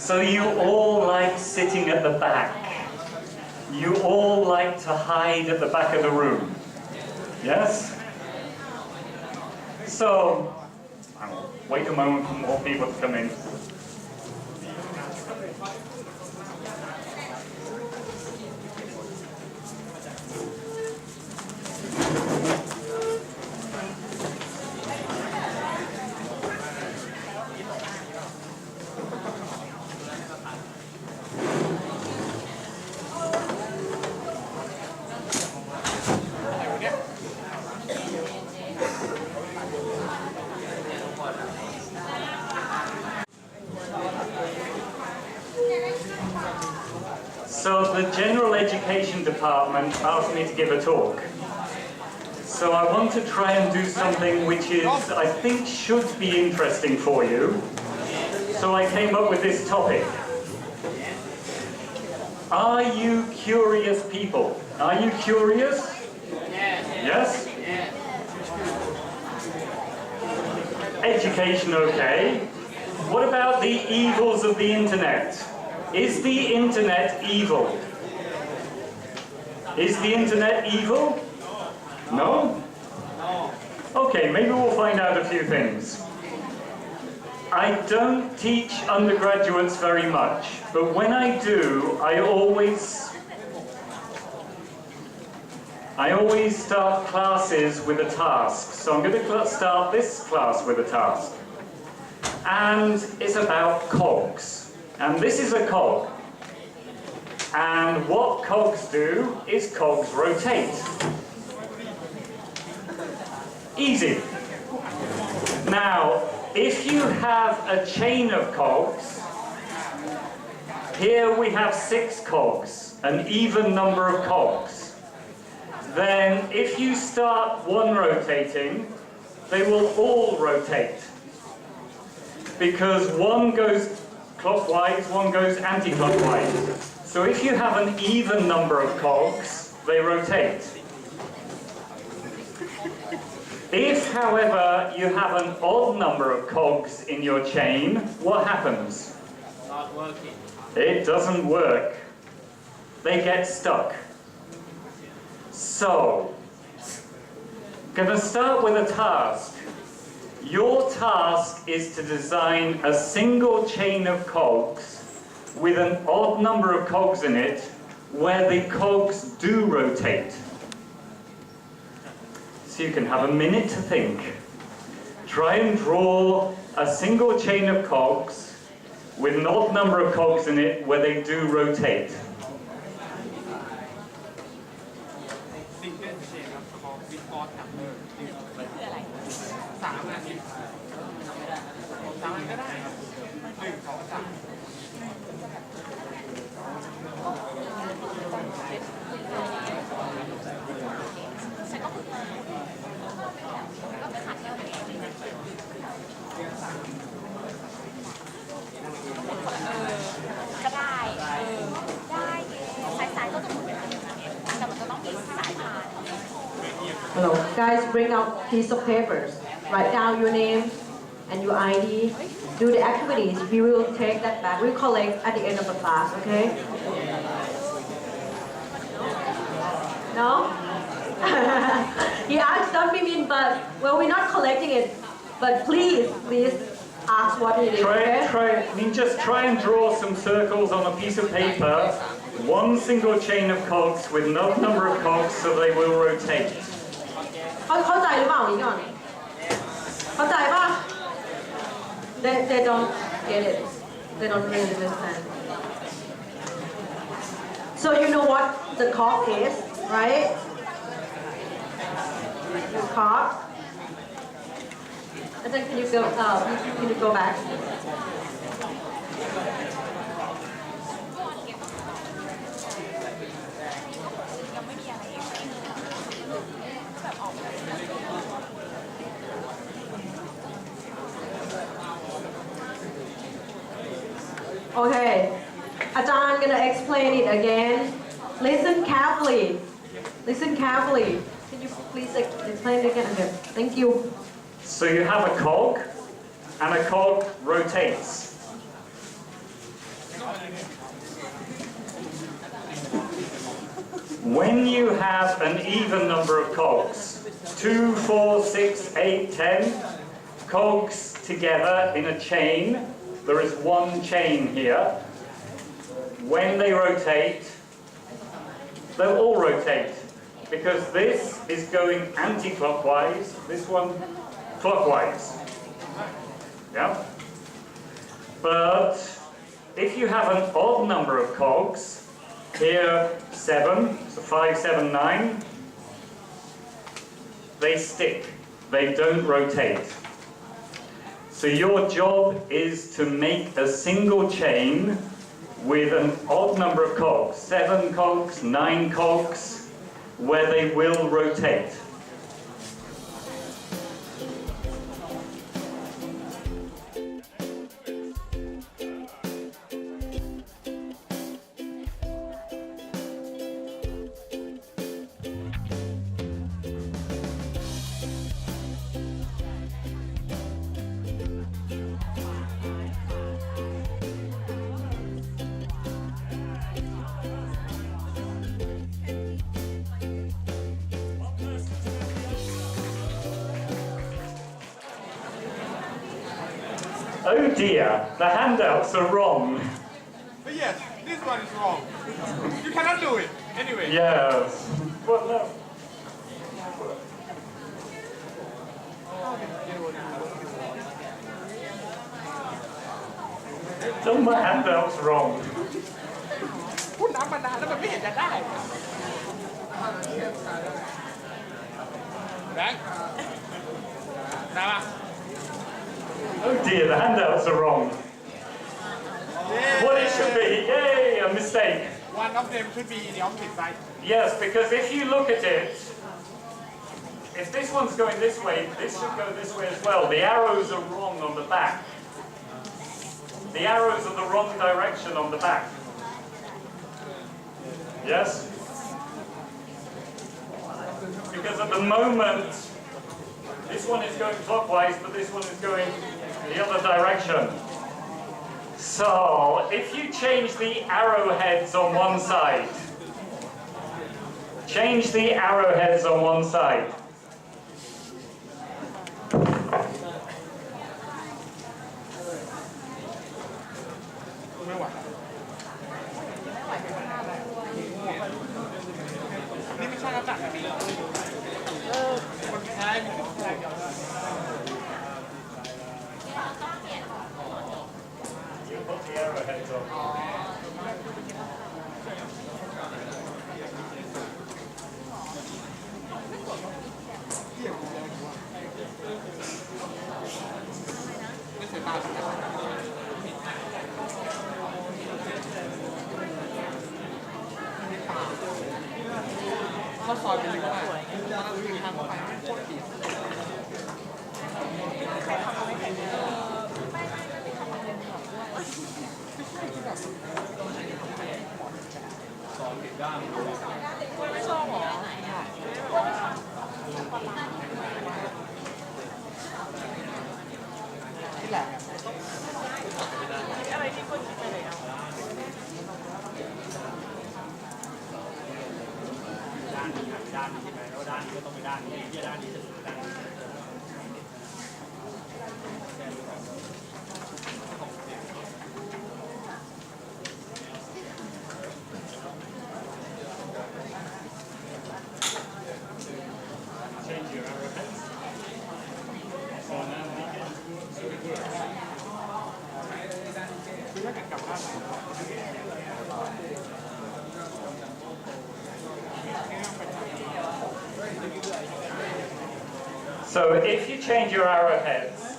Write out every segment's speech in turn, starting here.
So you all like sitting at the back. You all like to hide at the back of the room. Yes? So, I'll wait a moment for more people to come in. So the General Education Department asked me to give a talk. So I want to try and do something which is, I think, should be interesting for you. So I came up with this topic. Are you curious people? Are you curious? Yes? Education, okay. What about the evils of the internet? Is the internet evil? Is the internet evil? No? Okay, maybe we'll find out a few things. I don't teach undergraduates very much, but when I do, I always start classes with a task. So I'm going to start this class with a task. And it's about cogs. And this is a cog. And what cogs do is cogs rotate. Easy. Now, if you have a chain of cogs, here we have 6 cogs, an even number of cogs. Then if you start one rotating, they will all rotate. Because one goes clockwise, one goes anti-clockwise. So if you have an even number of cogs, they rotate. If, however, you have an odd number of cogs in your chain, what happens? Not working. It doesn't work. They get stuck. So, I'm going to start with a task. Your task is to design a single chain of cogs with an odd number of cogs in it where the cogs do rotate. So you can have a minute to think. Try and draw a single chain of cogs with an odd number of cogs in it where they do rotate. Hello, guys, bring out piece of papers. Write down your name and your ID. Do the activities. We will take that back. We'll collect at the end of the class, okay? No? He asked something, but, well, we're not collecting it. But please ask what it is, okay? Just try and draw some circles on a piece of paper. One single chain of cogs with no number of cogs so they will rotate. เข้าใจหรือเปล่านี่ก่อนเข้าใจป่ะ they don't get it. They don't really understand. So you know what the cog is, right? The cog. And then can you go back? Okay, Ajahn gonna explain it again. Listen carefully. Listen carefully. Can you please explain it again? Okay, thank you. So you have a cog, and a cog rotates. When you have an even number of cogs, 2, 4, 6, 8, 10 cogs together in a chain, there is one chain here. When they rotate, they'll all rotate, because this is going anti-clockwise, this one clockwise. Yeah? But if you have an odd number of cogs, here 7, so 5, 7, 9, they stick, they don't rotate. So your job is to make a single chain with an odd number of cogs, 7 cogs, 9 cogs, where they will rotate. Oh dear, the handouts are wrong. But yes, this one is wrong. You cannot do it. Anyway. Yes. Well, no. Don't my handouts wrong. พูดน้ำมานานแล้วมันไม่เห็นจะได้แบงค์ได้ปะ Oh dear, the handouts are wrong. What it should be, yay, a mistake. One of them should be in the opposite side. Yes, because if you look at it, if this one's going this way, this should go this way as well. The arrows are wrong on the back. The arrows are the wrong direction on the back. Yes? Because at the moment, this one is going clockwise, but this one is going the other direction. So, if you change the arrowheads on one side, change the arrowheads on one side. You put the arrowheads on. Change your arrowheads. So now we can. So if you change your arrowheads,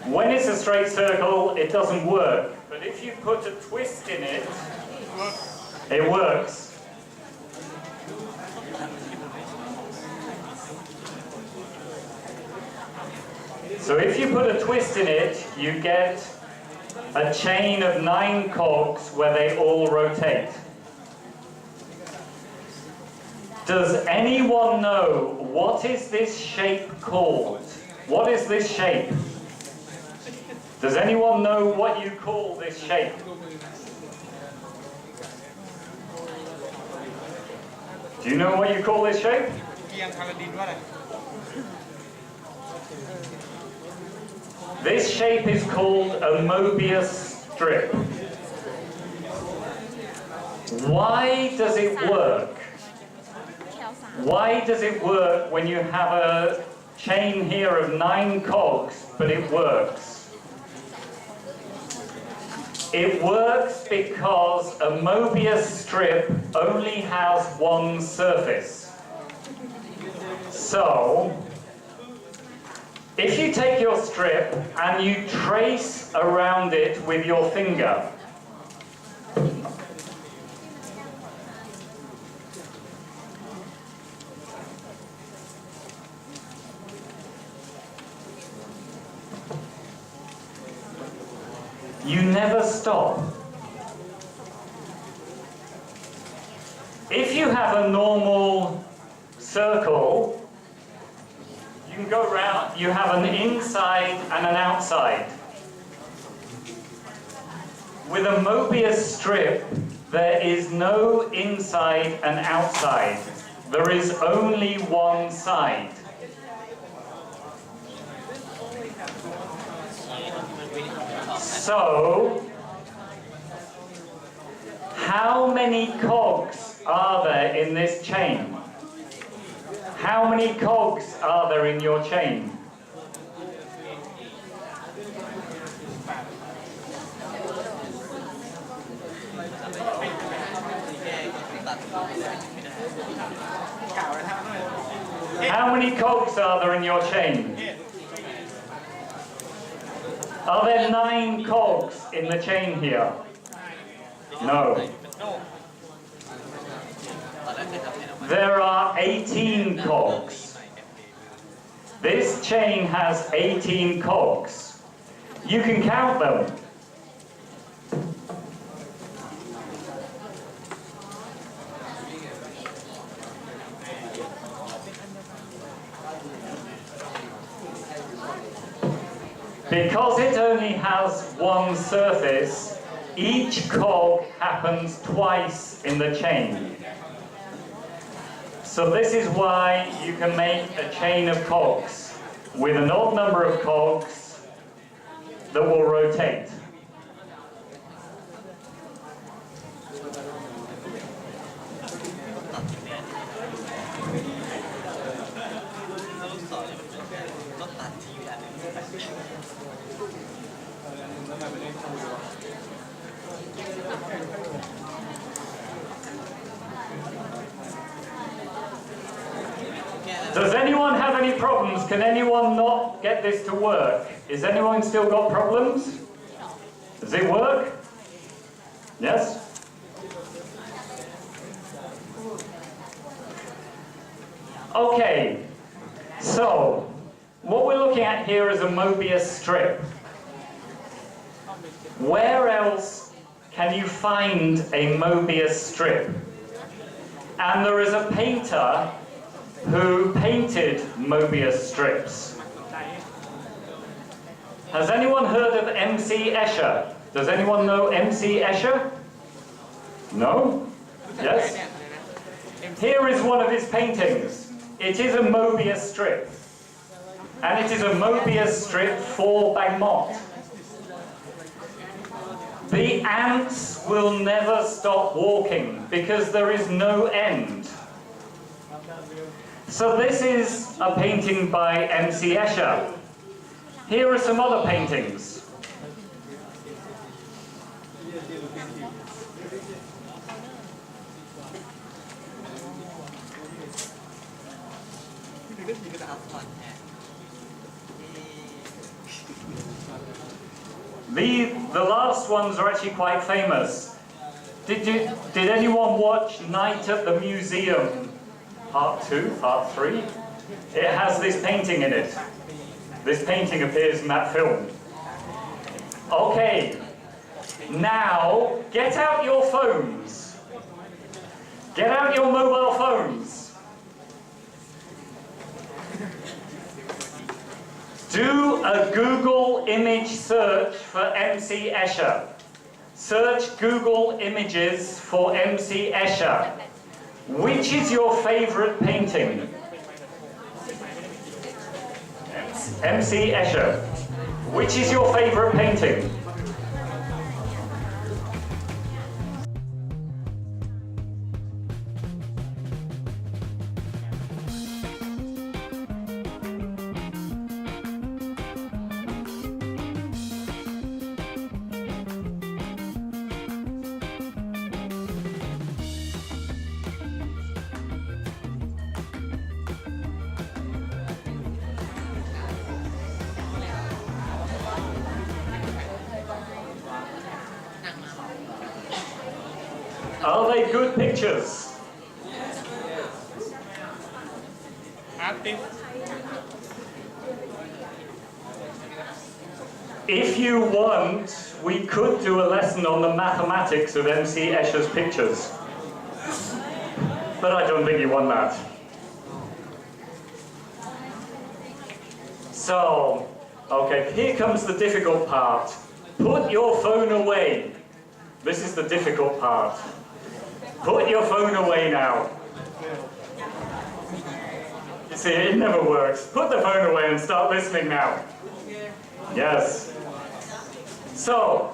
when it's a straight circle, it doesn't work. But if you put a twist in it, it works. So if you put a twist in it, you get a chain of 9 cogs where they all rotate. Does anyone know what is this shape called? What is this shape? Does anyone know what you call this shape? Do you know what you call this shape? เกียงคาราดินว่าอะไร This shape is called a Mobius strip. Why does it work? Why does it work when you have a chain here of 9 cogs, but it works? It works because a Mobius strip only has one surface. So, if you take your strip and you trace around it with your finger, you never stop. If you have a normal circle, you can go around, you have an inside and an outside. With a Mobius strip, there is no inside and outside. There is only one side. So, how many cogs are there in this chain? How many cogs are there in your chain? How many cogs are there in your chain? Are there 9 cogs in the chain here? No. There are 18 cogs. This chain has 18 cogs. You can count them. Because it only has one surface, each cog happens twice in the chain. So this is why you can make a chain of cogs with an odd number of cogs that will rotate. Does anyone have any problems? Can anyone not get this to work? Is anyone still got problems? Does it work? Yes? Okay, so what we're looking at here is a Mobius strip. Where else can you find a Mobius strip? And there is a painter who painted Mobius strips. Has anyone heard of M.C. Escher? Does anyone know M.C. Escher? No? Yes? Here is one of his paintings. It is a Mobius strip. And it is a Mobius strip for Bagmot. The ants will never stop walking because there is no end. So this is a painting by M.C. Escher. Here are some other paintings. The last ones are actually quite famous. Did anyone watch Night at the Museum? Part 2, Part 3? It has this painting in it. This painting appears in that film. Okay, now get out your phones. Get out your mobile phones. Do a Google image search for MC Escher. Search Google images for MC Escher. Which is your favorite painting? MC Escher. Which is your favorite painting? Are they good pictures? Active. If you want, we could do a lesson on the mathematics of MC Escher's pictures. But I don't think you want that. So, okay, here comes the difficult part. Put your phone away. This is the difficult part. Put your phone away now. You see, it never works. Put the phone away and start listening now. Yes. So,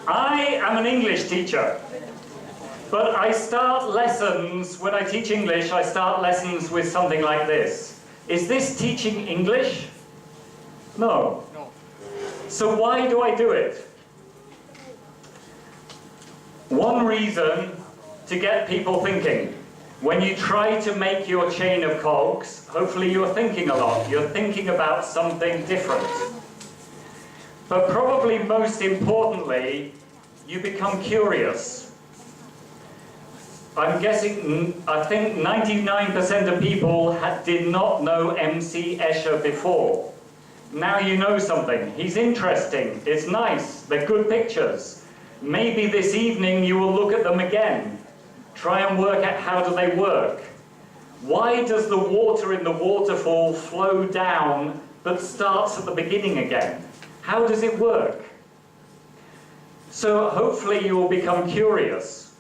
I am an English teacher, but I start lessons, when I teach English, I start lessons with something like this. Is this teaching English? No. So why do I do it? One reason, to get people thinking. When you try to make your chain of cogs, hopefully you're thinking a lot. You're thinking about something different. But probably most importantly, you become curious. I'm guessing, I think 99% of people did not know MC Escher before. Now you know something. He's interesting. It's nice. They're good pictures. Maybe this evening you will look at them again. Try and work out how do they work. Why does the water in the waterfall flow down but starts at the beginning again? How does it work? So hopefully you will become curious.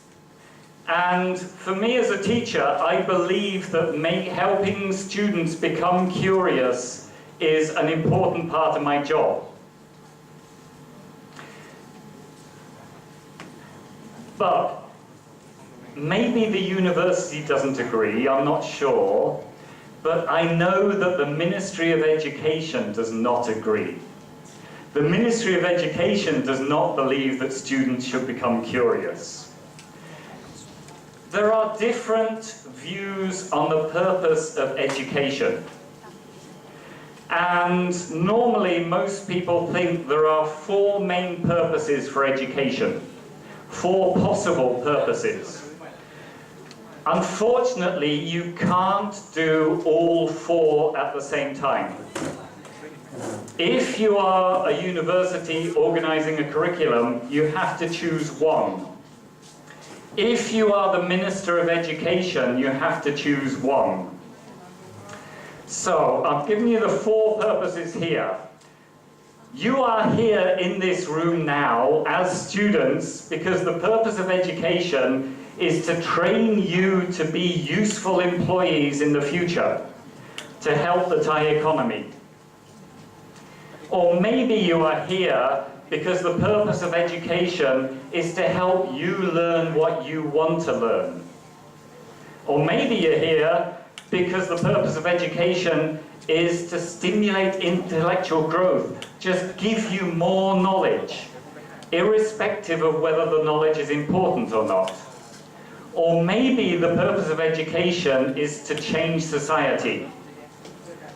And for me as a teacher, I believe that helping students become curious is an important part of my job. But maybe the university doesn't agree, I'm not sure, but I know that the Ministry of Education does not agree. The Ministry of Education does not believe that students should become curious. There are different views on the purpose of education. And normally most people think there are four main purposes for education. Four possible purposes. Unfortunately, you can't do all four at the same time. If you are a university organizing a curriculum, you have to choose one. If you are the Minister of Education, you have to choose one. So, I've given you the four purposes here. You are here in this room now as students because the purpose of education is to train you to be useful employees in the future, to help the Thai economy. Or maybe you are here because the purpose of education is to help you learn what you want to learn. Or maybe you're here because the purpose of education is to stimulate intellectual growth, just give you more knowledge, irrespective of whether the knowledge is important or not. Or maybe the purpose of education is to change society.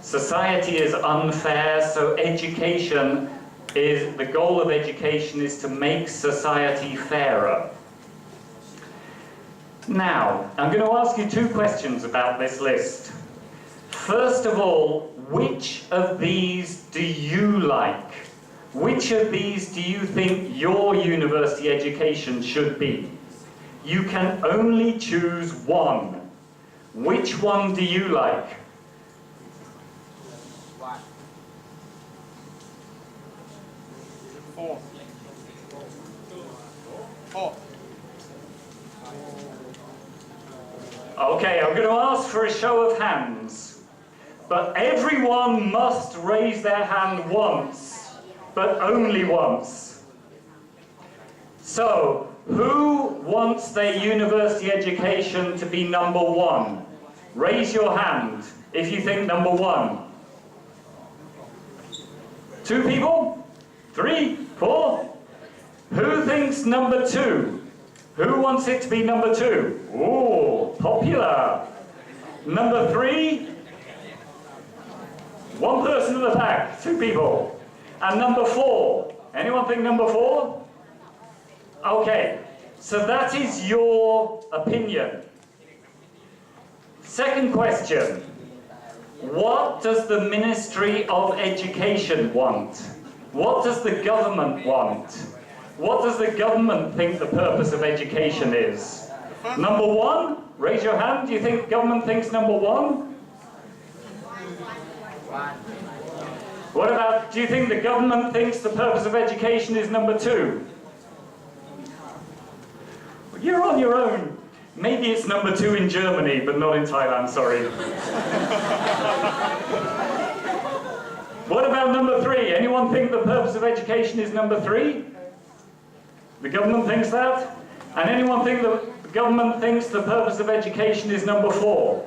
Society is unfair, so the goal of education is to make society fairer. Now, I'm going to ask you two questions about this list. First of all, which of these do you like? Which of these do you think your university education should be? You can only choose one. Which one do you like? Four. Four. Okay, I'm going to ask for a show of hands. But everyone must raise their hand once, but only once. So, who wants their university education to be number one? Raise your hand if you think number one. 2 people? 3? 4? Who thinks number 2? Who wants it to be number 2? Ooh, popular. Number 3? 1 person in the back, 2 people. And number 4? Anyone think number 4? Okay, so that is your opinion. Second question. What does the Ministry of Education want? What does the government want? What does the government think the purpose of education is? Number 1? Raise your hand. Do you think the government thinks number 1? What about, do you think the government thinks the purpose of education is number 2? You're on your own. Maybe it's number 2 in Germany, but not in Thailand, sorry. What about number 3? Anyone think the purpose of education is number 3? The government thinks that? And anyone think the government thinks the purpose of education is number 4?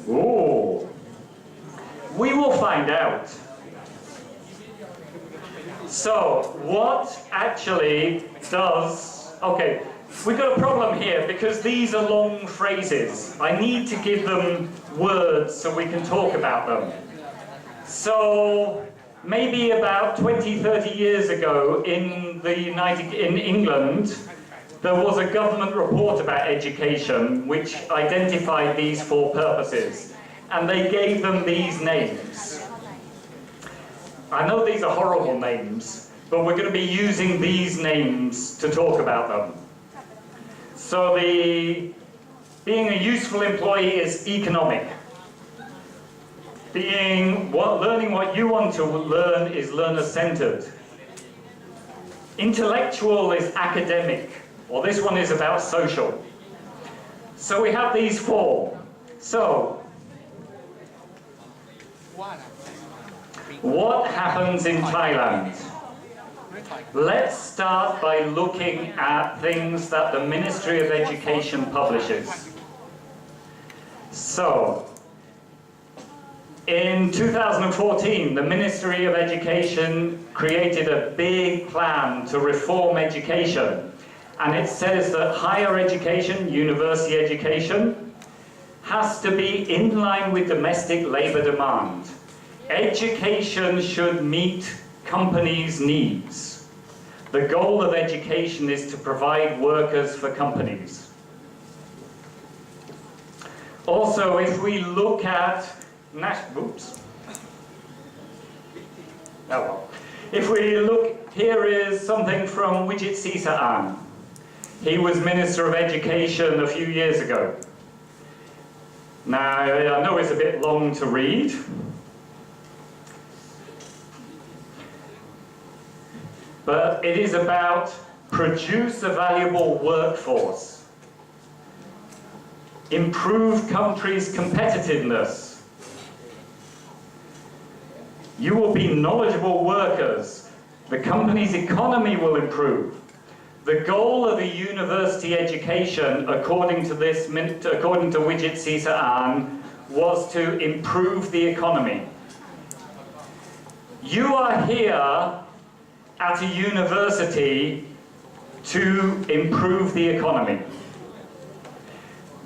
Ooh. We will find out. So, what actually does... Okay, we've got a problem here because these are long phrases. I need to give them words so we can talk about them. So, maybe about 20, 30 years ago in England, there was a government report about education which identified these 4 purposes. And they gave them these names. I know these are horrible names, but we're going to be using these names to talk about them. So being a useful employee is economic. Learning what you want to learn is learner-centered. Intellectual is academic, or this one is about social. So we have these 4. So, what happens in Thailand? Let's start by looking at things that the Ministry of Education publishes. So, in 2014, the Ministry of Education created a big plan to reform education. And it says that higher education, university education, has to be in line with domestic labor demand. Education should meet companies' needs. The goal of education is to provide workers for companies. Also, if we look at If we look, here is something from Wijit Sisaan. He was Minister of Education a few years ago. Now, I know it's a bit long to read. But it is about produce a valuable workforce, improve countries' competitiveness. You will be knowledgeable workers. The company's economy will improve. The goal of a university education, according to Wijit Sisaan, was to improve the economy. You are here at a university to improve the economy.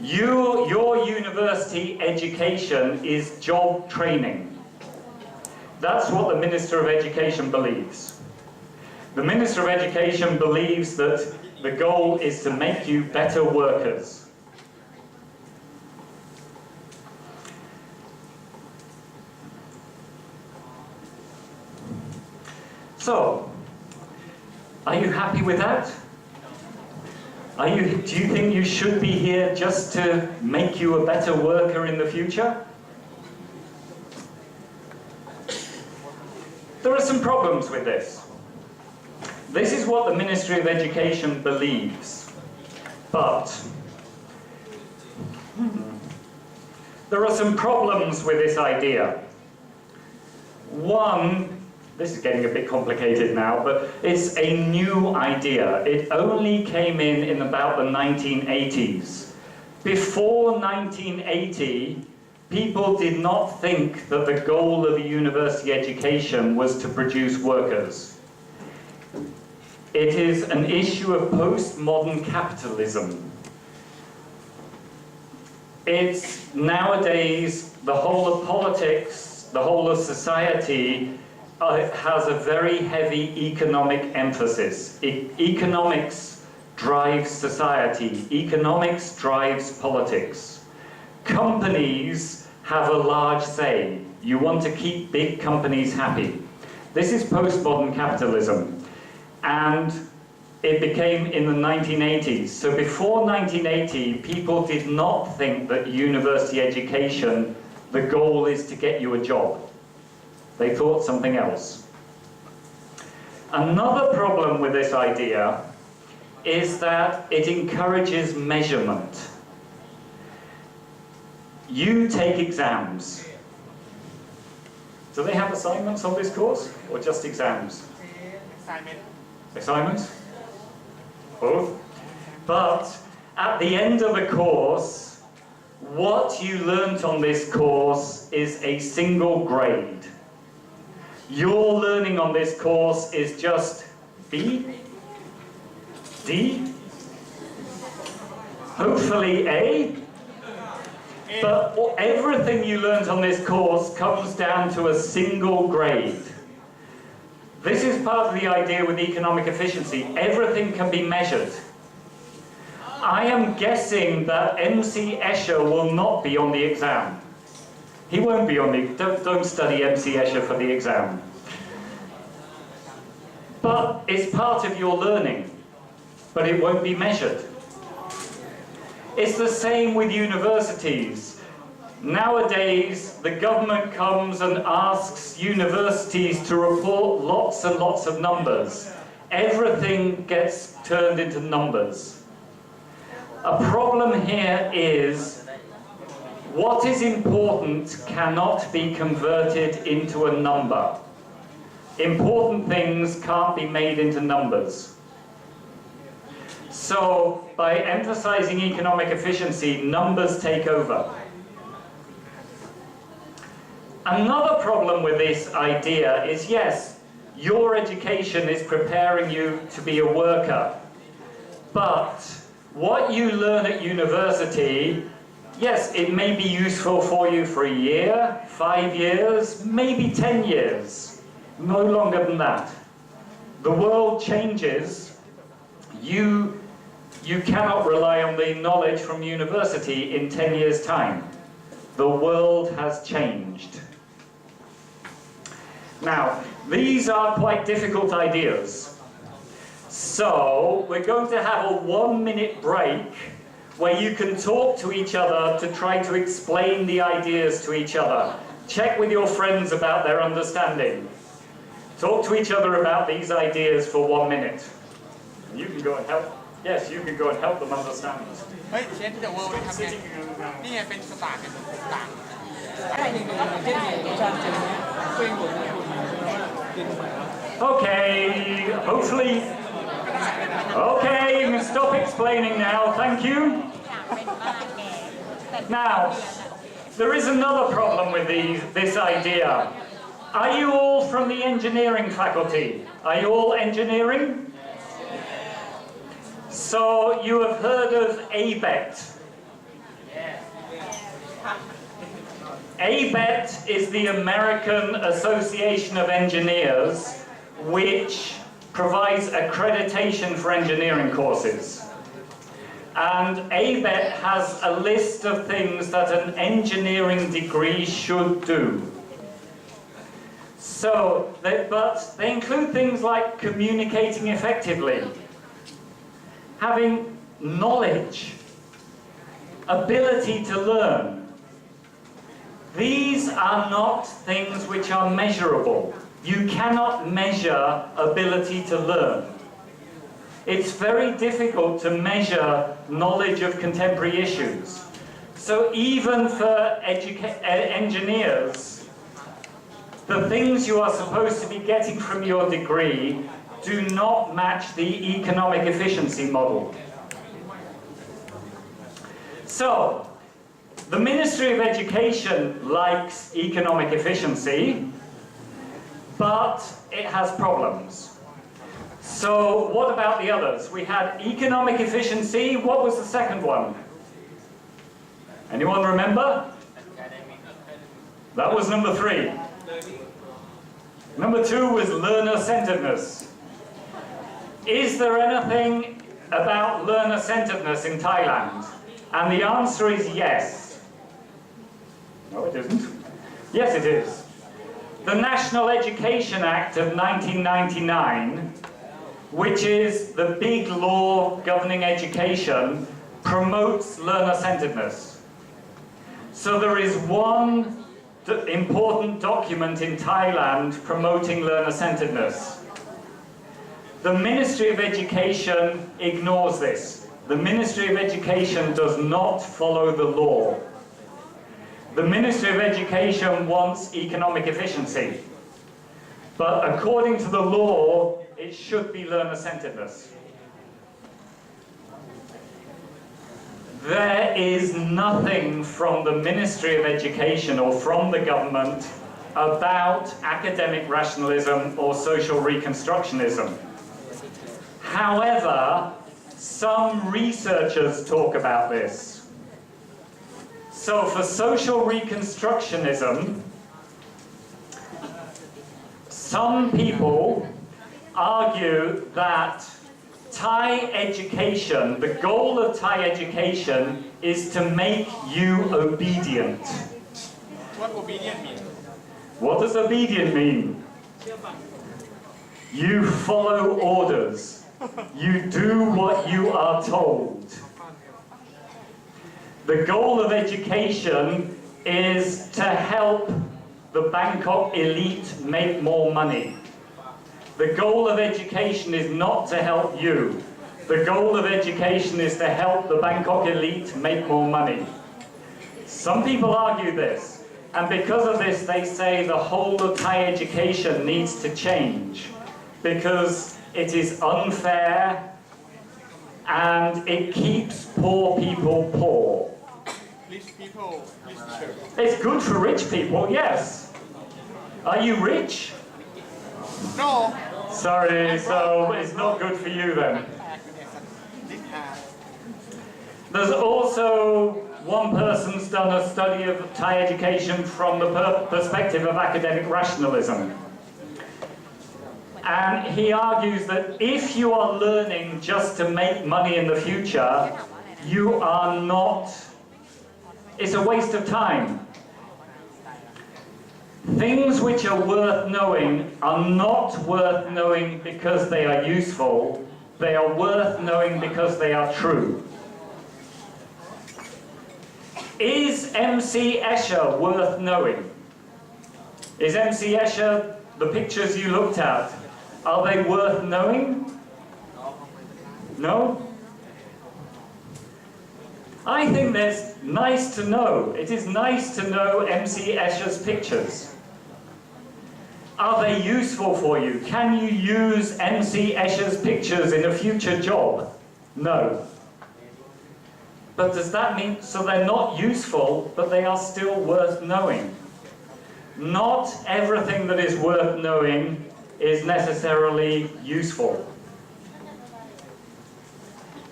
Your university education is job training. That's what the Minister of Education believes. The Minister of Education believes that the goal is to make you better workers. So, are you happy with that? Do you think you should be here just to make you a better worker in the future? There are some problems with this. This is what the Ministry of Education believes, but there are some problems with this idea. One, this is getting a bit complicated now, but it's a new idea. It only came in about the 1980s. Before 1980, people did not think that the goal of a university education was to produce workers. It is an issue of postmodern capitalism. It's nowadays the whole of politics, the whole of society has a very heavy economic emphasis. Economics drives society. Economics drives politics. Companies have a large say. You want to keep big companies happy. This is postmodern capitalism. And it became in the 1980s. So before 1980, people did not think that university education, the goal is to get you a job. They thought something else. Another problem with this idea is that it encourages measurement. You take exams. Do they have assignments on this course, or just exams? Assignment. Assignments? Both. But at the end of the course, what you learnt on this course is a single grade. Your learning on this course is just B, D, hopefully A, but everything you learnt on this course comes down to a single grade. This is part of the idea with economic efficiency. Everything can be measured. I am guessing that MC Escher will not be on the exam. He won't be on the... Don't study MC Escher for the exam. But it's part of your learning, but it won't be measured. It's the same with universities. Nowadays, the government comes and asks universities to report lots and lots of numbers. Everything gets turned into numbers. A problem here is what is important cannot be converted into a number. Important things can't be made into numbers. So, by emphasizing economic efficiency, numbers take over. Another problem with this idea is, yes, your education is preparing you to be a worker. But what you learn at university, yes, it may be useful for you for a year, 5 years, maybe 10 years. No longer than that. The world changes. You cannot rely on the knowledge from university in 10 years' time. The world has changed. Now, these are quite difficult ideas. So, we're going to have a 1-minute break where you can talk to each other to try to explain the ideas to each other. Check with your friends about their understanding. Talk to each other about these ideas for 1 minute. You can go and help. Yes, you can go and help them understand. เฮ้ยเชนเดอะเวิลด์ทำไงนี่ไงเป็นสตาร์ทกันต่าง Okay, hopefully... Okay, you can stop explaining now, thank you. Now, there is another problem with this idea. Are you all from the engineering faculty? Are you all engineering? So, you have heard of ABET. ABET is the American Association of Engineers, which provides accreditation for engineering courses. And ABET has a list of things that an engineering degree should do. But they include things like communicating effectively, having knowledge, ability to learn. These are not things which are measurable. you cannot measure ability to learn. It's very difficult to measure knowledge of contemporary issues. So even for engineers, the things you are supposed to be getting from your degree do not match the economic efficiency model. So, the Ministry of Education likes economic efficiency, but it has problems. So, what about the others? We had economic efficiency. What was the second one? Anyone remember? That was number 3. Number 2 was learner-centeredness. Is there anything about learner-centeredness in Thailand? And the answer is yes. No, it isn't. Yes, it is. The National Education Act of 1999, which is the big law governing education, promotes learner-centeredness. So there is one important document in Thailand promoting learner-centeredness. The Ministry of Education ignores this. The Ministry of Education does not follow the law. The Ministry of Education wants economic efficiency. But according to the law, it should be learner-centeredness. There is nothing from the Ministry of Education or from the government about academic rationalism or social reconstructionism. However, some researchers talk about this. So for social reconstructionism, some people argue that Thai education, the goal of Thai education is to make you obedient. What obedient mean? What does obedient mean? You follow orders. You do what you are told. The goal of education is to help the Bangkok elite make more money. The goal of education is not to help you. The goal of education is to help the Bangkok elite make more money. Some people argue this, and because of this they say the whole of Thai education needs to change because it is unfair and it keeps poor people poor. Rich people, rich children. It's good for rich people, yes. Are you rich? No. Sorry, so it's not good for you then. There's also one person's done a study of Thai education from the perspective of academic rationalism. And he argues that if you are learning just to make money in the future, you are not, it's a waste of time. Things which are worth knowing are not worth knowing because they are useful, they are worth knowing because they are true. Is MC Escher worth knowing? Is MC Escher, the pictures you looked at, are they worth knowing? No? I think that's nice to know. It is nice to know MC Escher's pictures. Are they useful for you? Can you use MC Escher's pictures in a future job? No. But does that mean, so they're not useful, but they are still worth knowing? Not everything that is worth knowing is necessarily useful.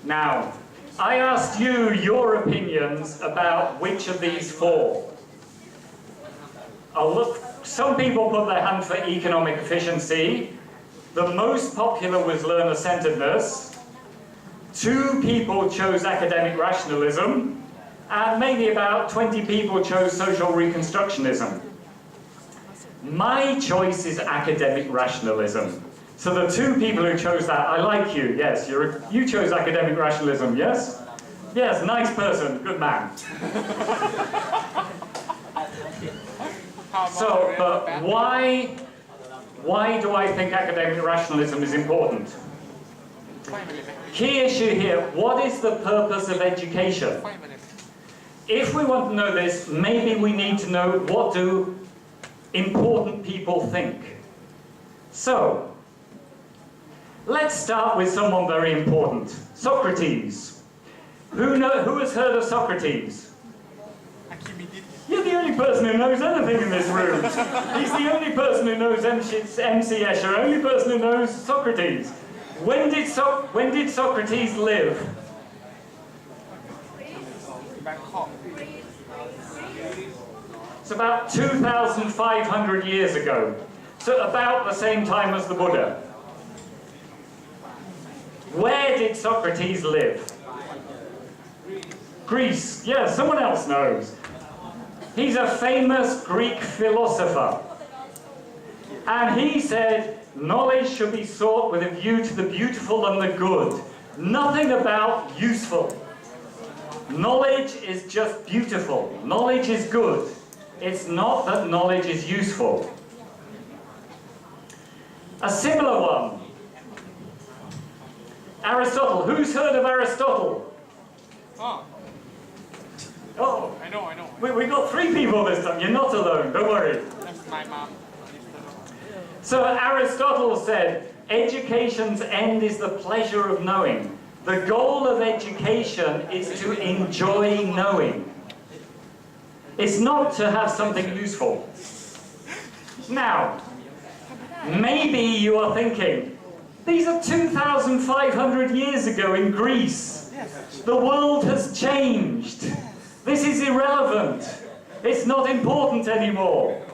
Now, I asked you your opinions about which of these 4. Some people put their hand for economic efficiency. The most popular was learner-centeredness. 2 people chose academic rationalism, and maybe about 20 people chose social reconstructionism. My choice is academic rationalism. So the 2 people who chose that, I like you, yes, you chose academic rationalism, yes? Yes, nice person, good man. So, but why Why do I think academic rationalism is important? ไฟมาเลยไหม Key issue here, what is the purpose of education? ไฟมาเลย If we want to know this, maybe we need to know what do important people think. So, let's start with someone very important, Socrates. Who has heard of Socrates? อะคิมิดิส You're the only person who knows anything in this room. He's the only person who knows MC Escher, only person who knows Socrates. When did Socrates live? แบงคอก It's about 2,500 years ago. So about the same time as the Buddha. Where did Socrates live? Greece. Yeah, someone else knows. He's a famous Greek philosopher. And he said, knowledge should be sought with a view to the beautiful and the good. Nothing about useful. Knowledge is just beautiful. Knowledge is good. It's not that knowledge is useful. A similar one. Aristotle. Who's heard of Aristotle? อ๋อ Oh, I know I know we got 3 people this time. You're not alone. Don't worry. that's my mom So Aristotle said, education's end is the pleasure of knowing. The goal of education is to enjoy knowing. It's not to have something useful. Now, maybe you are thinking, these are 2,500 years ago in Greece. The world has changed. This is irrelevant. It's not important anymore.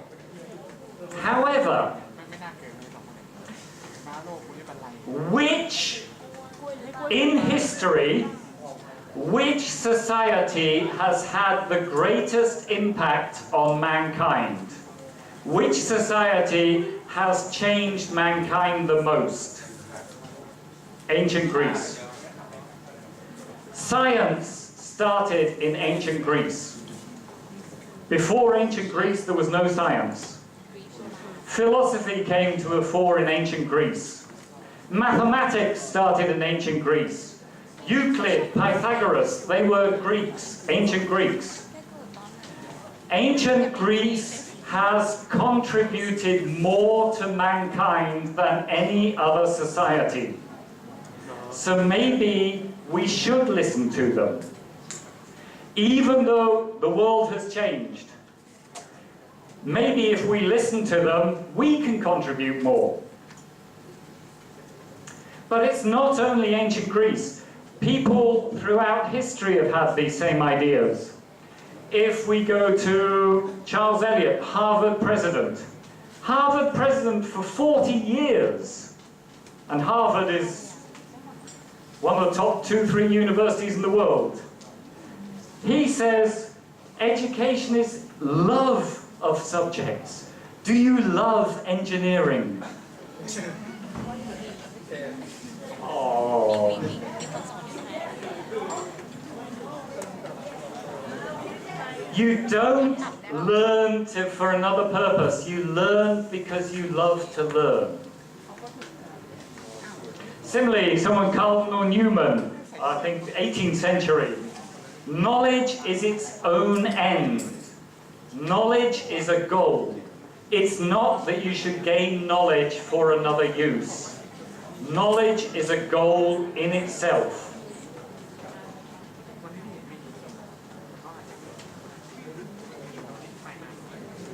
However, ไม่น่าเกิดเลยต่อมาม้าโลกคุณนี่เป็นไร in history, which society has had the greatest impact on mankind? Which society has changed mankind the most? Ancient Greece. Science started in ancient Greece. Before ancient Greece, there was no science. Philosophy came to the fore in ancient Greece. Mathematics started in ancient Greece. Euclid, Pythagoras, they were Greeks, ancient Greeks. Ancient Greece has contributed more to mankind than any other society. So maybe we should listen to them. Even though the world has changed. Maybe if we listen to them, we can contribute more. But it's not only ancient Greece. People throughout history have had these same ideas. If we go to Charles Eliot, Harvard president. Harvard president for 40 years. And Harvard is one of the top 2-3 universities in the world. He says, education is love of subjects. Do you love engineering? Oh. You don't learn for another purpose. You learn because you love to learn. Similarly, someone, Cardinal Newman, I think 18th century, knowledge is its own end. Knowledge is a goal. It's not that you should gain knowledge for another use. Knowledge is a goal in itself.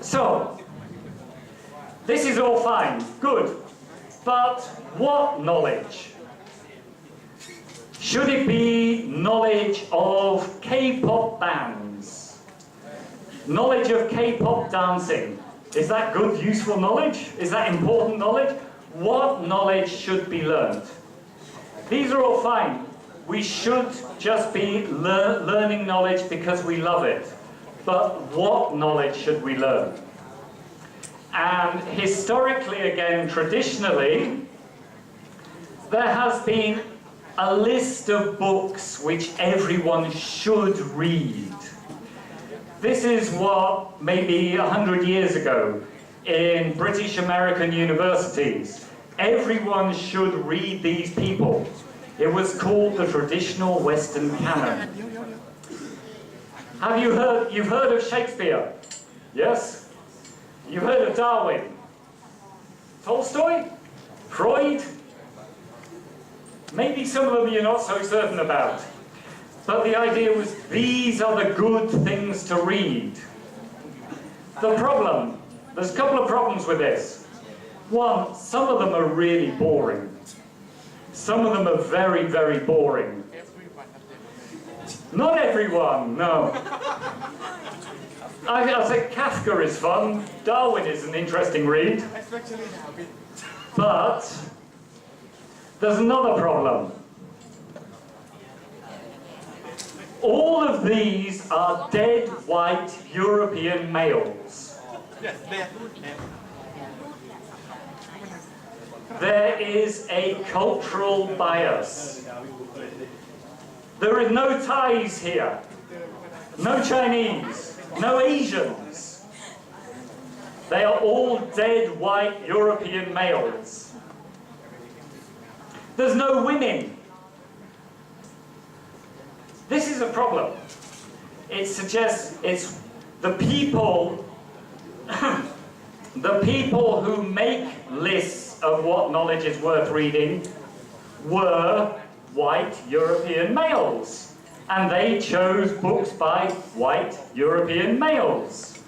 So, this is all fine, good. But what knowledge? Should it be knowledge of K-pop bands? Knowledge of K-pop dancing? Is that good, useful knowledge? Is that important knowledge? What knowledge should be learned? These are all fine. We should just be learning knowledge because we love it. But what knowledge should we learn? And historically, again, traditionally, there has been a list of books which everyone should read. This is what maybe 100 years ago in British American universities. Everyone should read these people. It was called the traditional Western canon. You've heard of Shakespeare? Yes? You've heard of Darwin? Tolstoy? Freud? Maybe some of them you're not so certain about. But the idea was these are the good things to read. The problem, there's a couple of problems with this. One, some of them are really boring. Some of them are very, very boring. Not everyone, no. I say Kafka is fun, Darwin is an interesting read. But there's another problem. All of these are dead white European males. Yes, there. There is a cultural bias. There are no Thais here, no Chinese, no Asians. They are all dead white European males. There's no women. This is a problem. It suggests it's the people, the people who make lists of what knowledge is worth reading were white European males. And they chose books by white European males.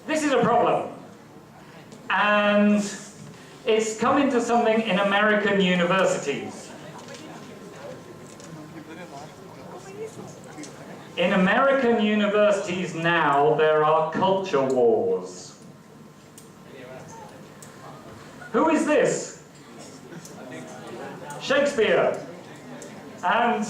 This is a problem. And it's come into something in American universities. In American universities now, there are culture wars. Who is this? Shakespeare. And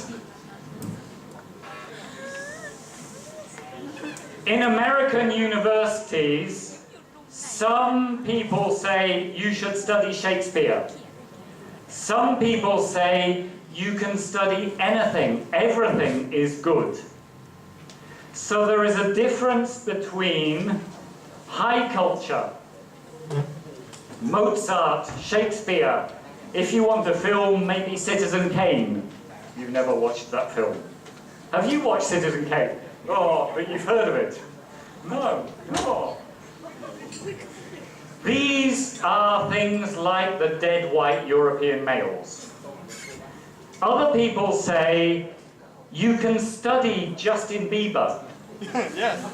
in American universities, some people say you should study Shakespeare. Some people say you can study anything, everything is good. So there is a difference between high culture, Mozart, Shakespeare. If you want a film, maybe Citizen Kane. You've never watched that film. Have you watched Citizen Kane? Oh, but you've heard of it. No, no. These are things like the dead white European males. Other people say you can study Justin Bieber. Yes, yes.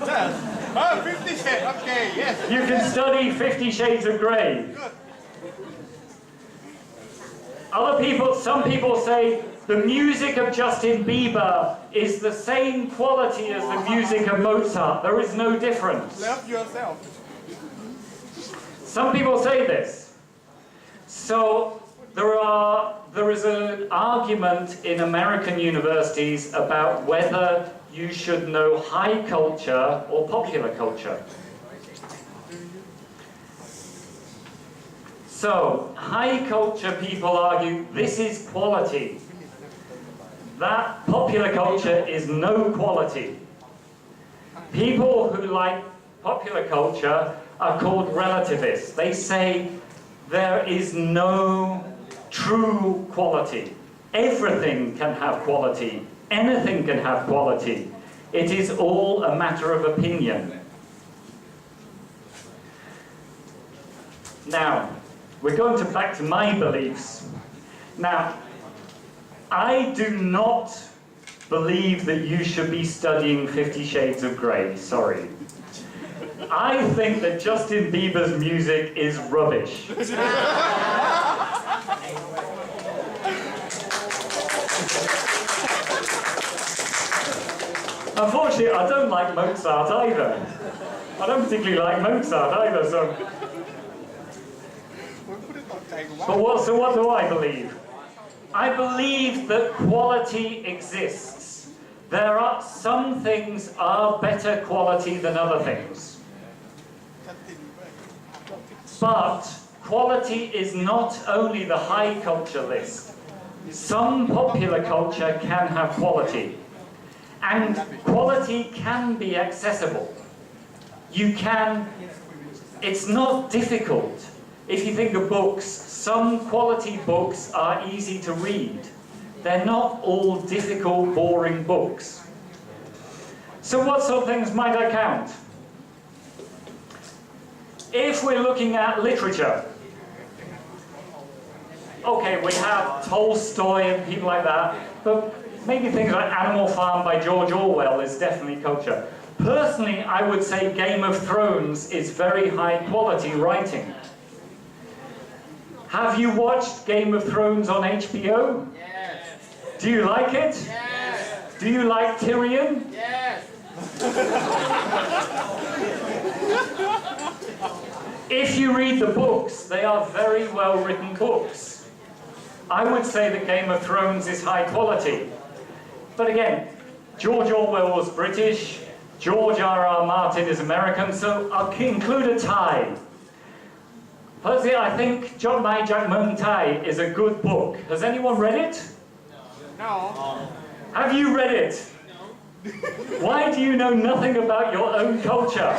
Oh, 50 Shades, okay, yes. You can study 50 Shades of Grey. Good. Some people say the music of Justin Bieber is the same quality as the music of Mozart. There is no difference. Love yourself. Some people say this. So there is an argument in American universities about whether you should know high culture or popular culture. So, high culture people argue this is quality. That popular culture is no quality. People who like popular culture are called relativists. They say there is no true quality. Everything can have quality. Anything can have quality. It is all a matter of opinion. Now, we're going back to my beliefs. Now, I do not believe that you should be studying 50 Shades of Grey, sorry. I think that Justin Bieber's music is rubbish. Unfortunately, I don't like Mozart either. I don't particularly like Mozart either, so... So what do I believe? I believe that quality exists. There are some things are better quality than other things. But quality is not only the high culture list. Some popular culture can have quality. And quality can be accessible. You can it's not difficult. If you think of books, some quality books are easy to read. They're not all difficult, boring books. So what sort of things might I count? If we're looking at literature, okay, we have Tolstoy and people like that, but maybe things like Animal Farm by George Orwell is definitely culture. Personally, I would say Game of Thrones is very high quality writing. Have you watched Game of Thrones on HBO? Yes. Do you like it? Yes. Do you like Tyrion? Yes. If you read the books, they are very well written books. I would say that Game of Thrones is high quality. But again, George Orwell was British, George R.R. Martin is American, so I'll include a tie. Personally, I think Chok Mai Jak Mung Tai is a good book. Has anyone read it? No. Have you read it? No. Why do you know nothing about your own culture?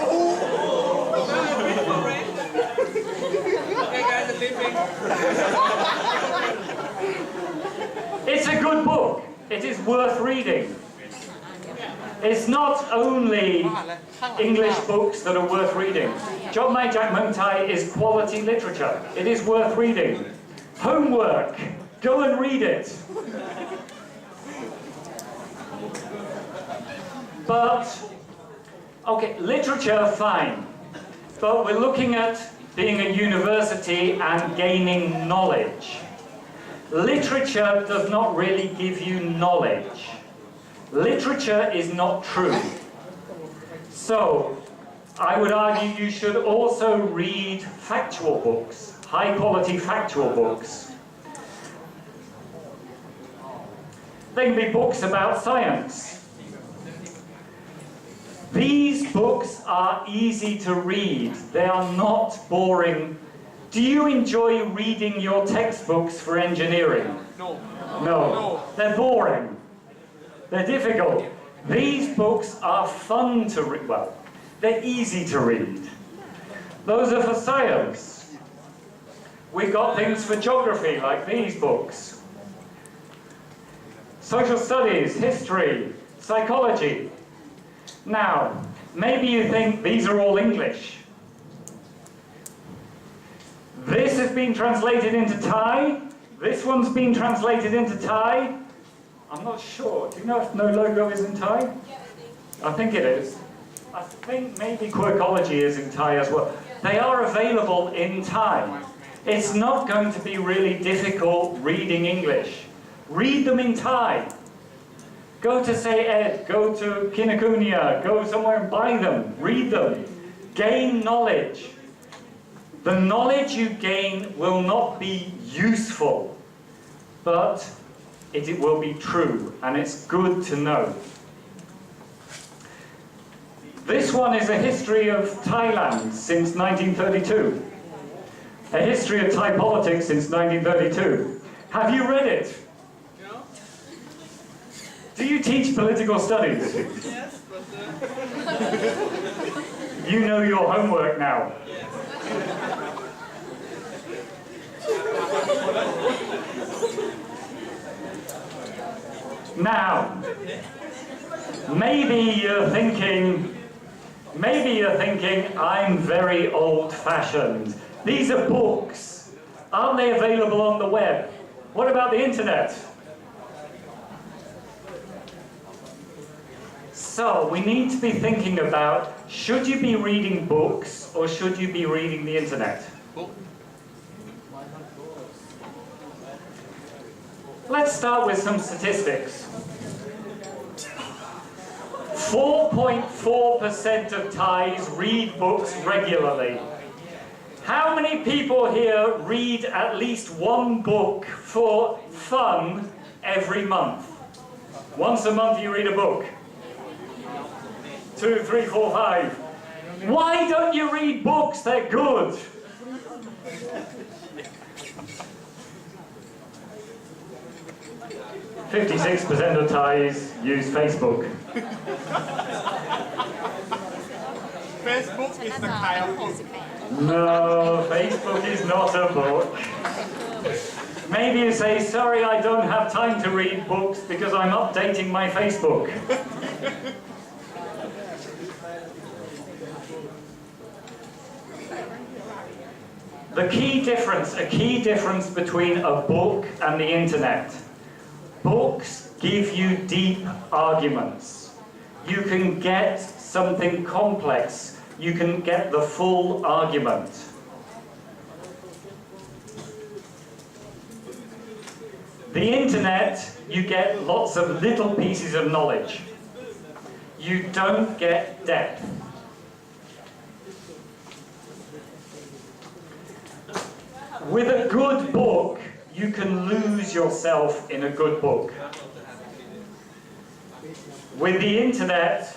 It's a good book. It is worth reading. It's not only English books that are worth reading. Chok Mai Jak Mung Tai is quality literature. It is worth reading. Homework. Go and read it. But, okay, literature, fine. But we're looking at being a university and gaining knowledge. Literature does not really give you knowledge. Literature is not true. So, I would argue you should also read factual books, high-quality factual books. They can be books about science. These books are easy to read. They are not boring. Do you enjoy reading your textbooks for engineering? No. No. They're boring. They're difficult. These books are fun to read. Well, they're easy to read. Those are for science. We've got things for geography, like these books. Social studies, history, psychology. Now, maybe you think these are all English. This has been translated into Thai. This one's been translated into Thai. I'm not sure. Do you know if No Logo is in Thai? I think it is. I think maybe Quirkology is in Thai as well. They are available in Thai. It's not going to be really difficult reading English. Read them in Thai. Go to Say Ed, go to Kinokuniya, go somewhere and buy them, read them, gain knowledge. The knowledge you gain will not be useful, but it will be true, and it's good to know. This one is a history of Thailand since 1932. A history of Thai politics since 1932. Have you read it? Do you teach political studies? Yes, but... You know your homework now. Now, maybe you're thinking, I'm very old-fashioned. These are books. Aren't they available on the web? What about the internet? So, we need to be thinking about, should you be reading books or should you be reading the internet? Let's start with some statistics. 4.4% of Thais read books regularly. How many people here read at least one book for fun every month? Once a month you read a book. 2, 3, 4, 5. Why don't you read books? They're good. %56 of Thais use Facebook. Facebook is the kind of book. No, Facebook is not a book. Maybe you say, sorry, I don't have time to read books because I'm updating my Facebook. A key difference between a book and the internet. Books give you deep arguments. You can get something complex. You can get the full argument. The internet, you get lots of little pieces of knowledge. You don't get depth. With a good book, you can lose yourself in a good book. With the internet,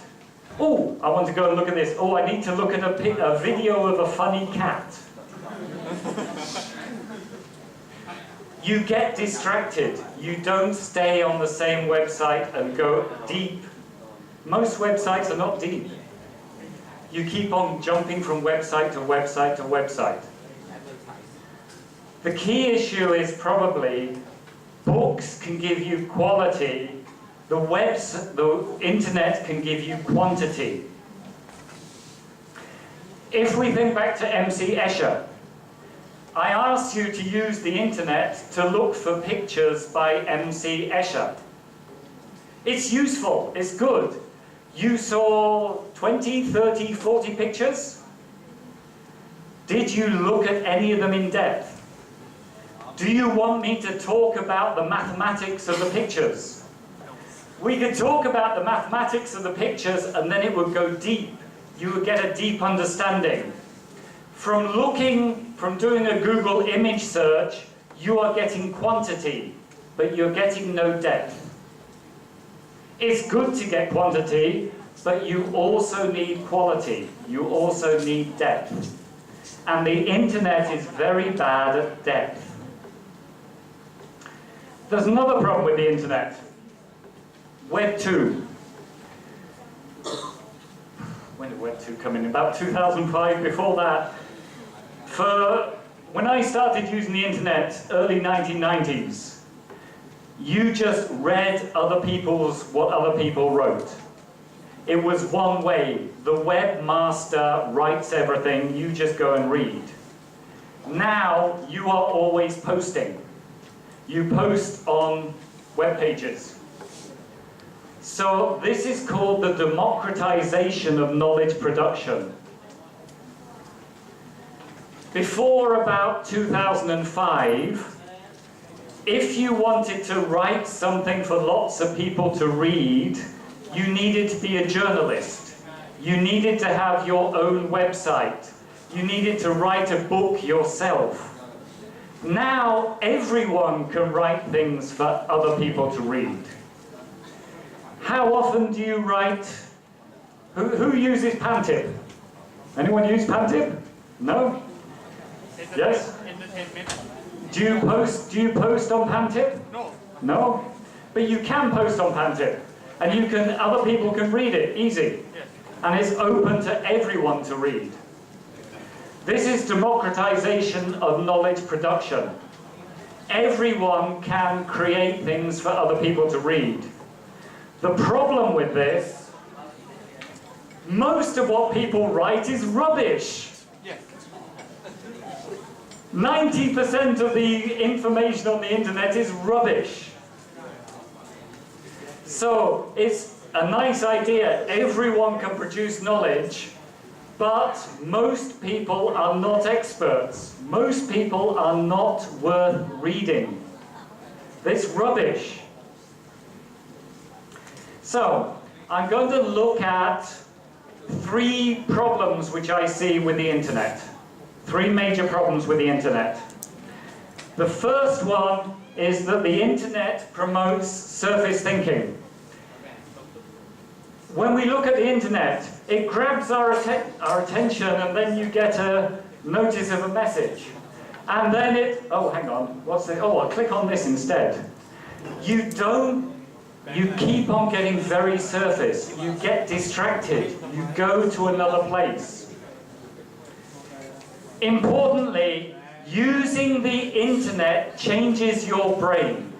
oh, I want to go and look at this. Oh, I need to look at a video of a funny cat. You get distracted. You don't stay on the same website and go deep. Most websites are not deep. You keep on jumping from website to website to website. The key issue is probably books can give you quality, the internet can give you quantity. If we think back to MC Escher, I asked you to use the internet to look for pictures by MC Escher. It's useful, it's good. You saw 20, 30, 40 pictures? Did you look at any of them in depth? Do you want me to talk about the mathematics of the pictures? We could talk about the mathematics of the pictures and then it would go deep. You would get a deep understanding. From doing a Google image search, you are getting quantity, but you're getting no depth. It's good to get quantity, but you also need quality. You also need depth. And the internet is very bad at depth. There's another problem with the internet. Web 2. When did Web 2 come in? About 2005, before that. When I started using the internet, early 1990s, you just read what other people wrote. It was one way. The webmaster writes everything, you just go and read. Now, you are always posting. You post on web pages. So this is called the democratization of knowledge production. Before about 2005, if you wanted to write something for lots of people to read, you needed to be a journalist. You needed to have your own website. You needed to write a book yourself. Now, everyone can write things for other people to read. How often do you write? Who uses Pantip? Anyone use Pantip? No? Yes? Do you post on Pantip? No. No? But you can post on Pantip. And other people can read it, easy. Yes. And it's open to everyone to read. This is democratization of knowledge production. Everyone can create things for other people to read. The problem with this, most of what people write is rubbish. Yes. 90% of the information on the internet is rubbish. So it's a nice idea. Everyone can produce knowledge, but most people are not experts. Most people are not worth reading. It's rubbish. So, I'm going to look at 3 problems which I see with the internet. 3 major problems with the internet. The first one is that the internet promotes surface thinking. When we look at the internet, it grabs our attention and then you get a notice of a message. And then oh, hang on, I'll click on this instead. You keep on getting very surface. You get distracted. You go to another place. Importantly, using the internet changes your brain.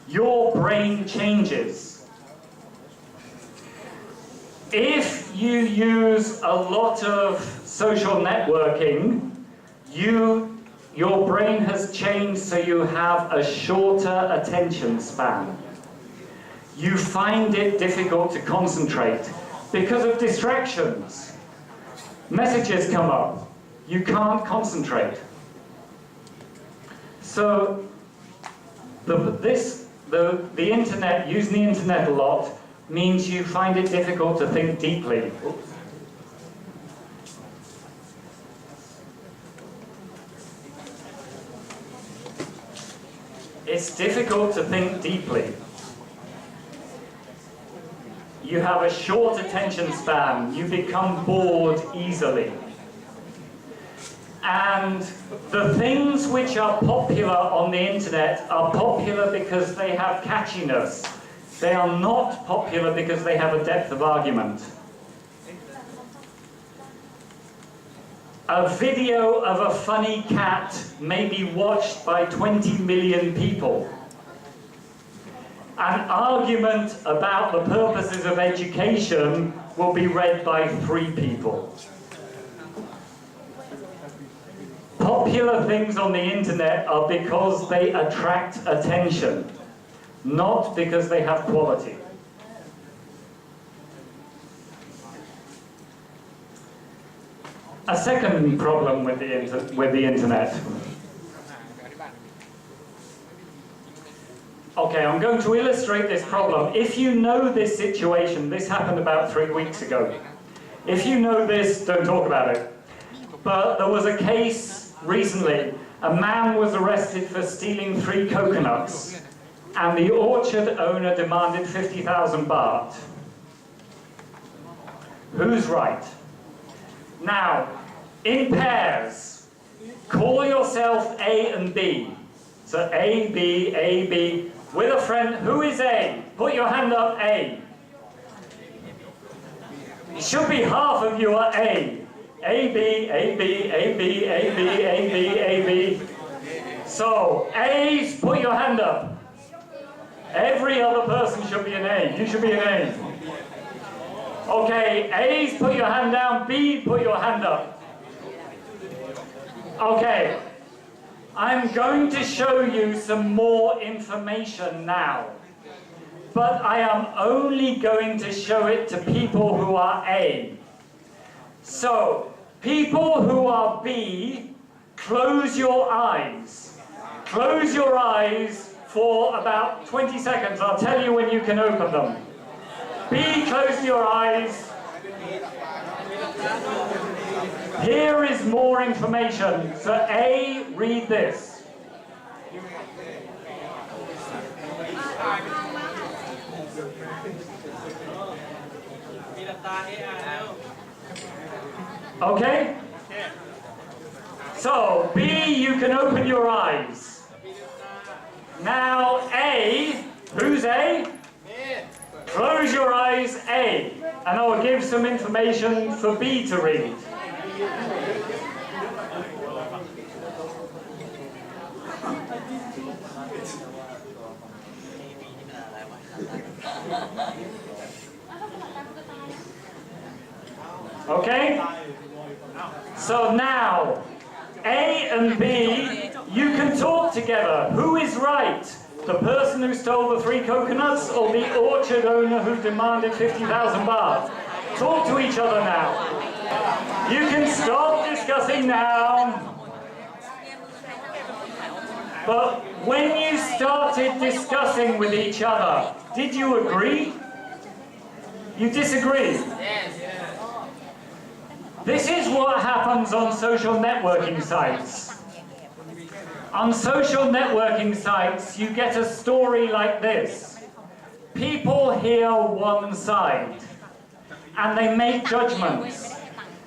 Your brain changes. If you use a lot of social networking, your brain has changed so you have a shorter attention span. You find it difficult to concentrate because of distractions. Messages come up. You can't concentrate. So the internet, using the internet a lot, means you find it difficult to think deeply. It's difficult to think deeply. You have a short attention span. You become bored easily. And the things which are popular on the internet are popular because they have catchiness. They are not popular because they have a depth of argument. A video of a funny cat may be watched by 20 million people. An argument about the purposes of education will be read by 3 people. Popular things on the internet are because they attract attention, not because they have quality. A second problem with the internet. Okay, I'm going to illustrate this problem. If you know this situation, this happened about 3 weeks ago. If you know this, don't talk about it. But there was a case recently. A man was arrested for stealing 3 coconuts, and the orchard owner demanded 50,000 baht. Who's right? Now, in pairs, call yourself A and B. So A, B, with a friend. Who is A? Put your hand up, A. It should be half of you are A. A, B, A, B, A, B, A, B, A, B, A, B. So, A's, put your hand up. Every other person should be an A. You should be an A. Okay, A's, put your hand down. B, put your hand up. Okay. I'm going to show you some more information now. But I am only going to show it to people who are A. So, people who are B, close your eyes. Close your eyes for about 20 seconds. I'll tell you when you can open them. B, close your eyes. Here is more information. So A, read this. Okay? So, B, you can open your eyes. Now, A, who's A? Close your eyes, A. And I'll give some information for B to read. Okay? So now, A and B, you can talk together. Who is right? The person who stole the 3 coconuts or the orchard owner who demanded 50,000 baht? Talk to each other now. You can stop discussing now. But when you started discussing with each other, did you agree? You disagree? This is what happens on social networking sites. On social networking sites, you get a story like this. People hear one side, and they make judgments.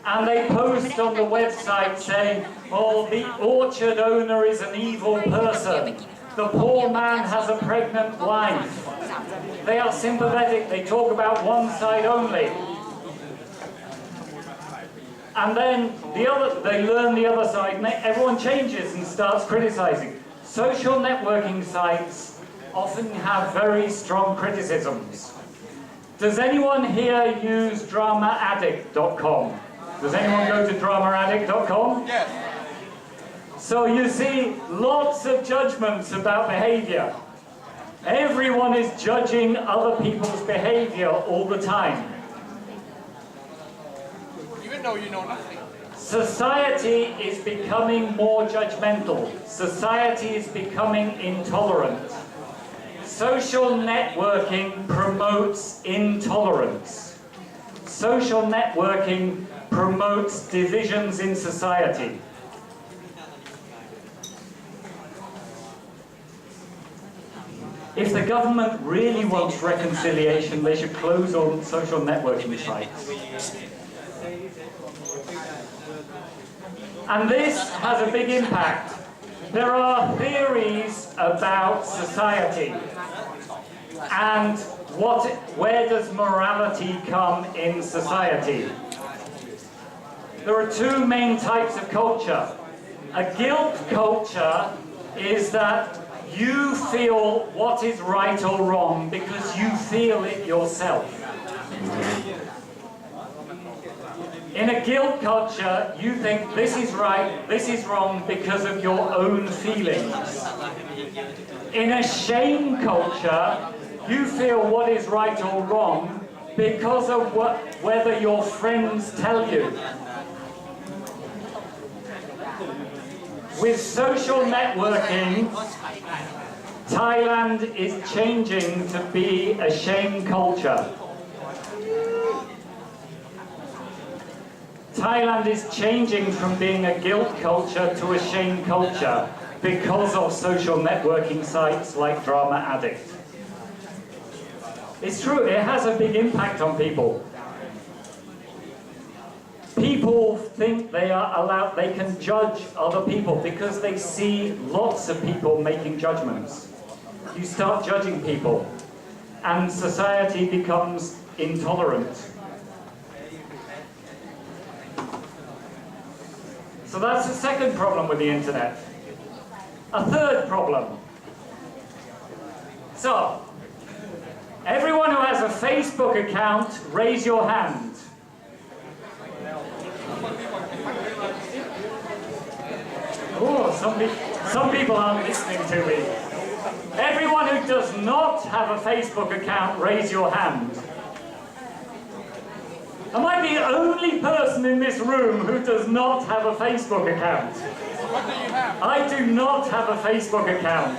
And they post on the website saying, oh, the orchard owner is an evil person. The poor man has a pregnant wife. They are sympathetic. They talk about one side only. And then they learn the other side, and everyone changes and starts criticizing. Social networking sites often have very strong criticisms. Does anyone here use dramaaddict.com? Does anyone go to dramaaddict.com? Yes. So you see lots of judgments about behavior. Everyone is judging other people's behavior all the time. Even though you know nothing. Society is becoming more judgmental. Society is becoming intolerant. Social networking promotes intolerance. Social networking promotes divisions in society. If the government really wants reconciliation, they should close on social networking sites. And this has a big impact. There are theories about society and where does morality come in society. There are two main types of culture. A guilt culture is that you feel what is right or wrong because you feel it yourself. In a guilt culture, you think this is right, this is wrong because of your own feelings. In a shame culture, you feel what is right or wrong because of whether your friends tell you. With social networking, Thailand is changing to be a shame culture. Thailand is changing from being a guilt culture to a shame culture because of social networking sites like Drama Addict. It's true, it has a big impact on people. People think they can judge other people because they see lots of people making judgments. You start judging people, and society becomes intolerant. So that's the second problem with the internet. A third problem. So, everyone who has a Facebook account, raise your hand. Oh, some people aren't listening to me. Everyone who does not have a Facebook account, raise your hand. Am I the only person in this room who does not have a Facebook account? What do you have? I do not have a Facebook account.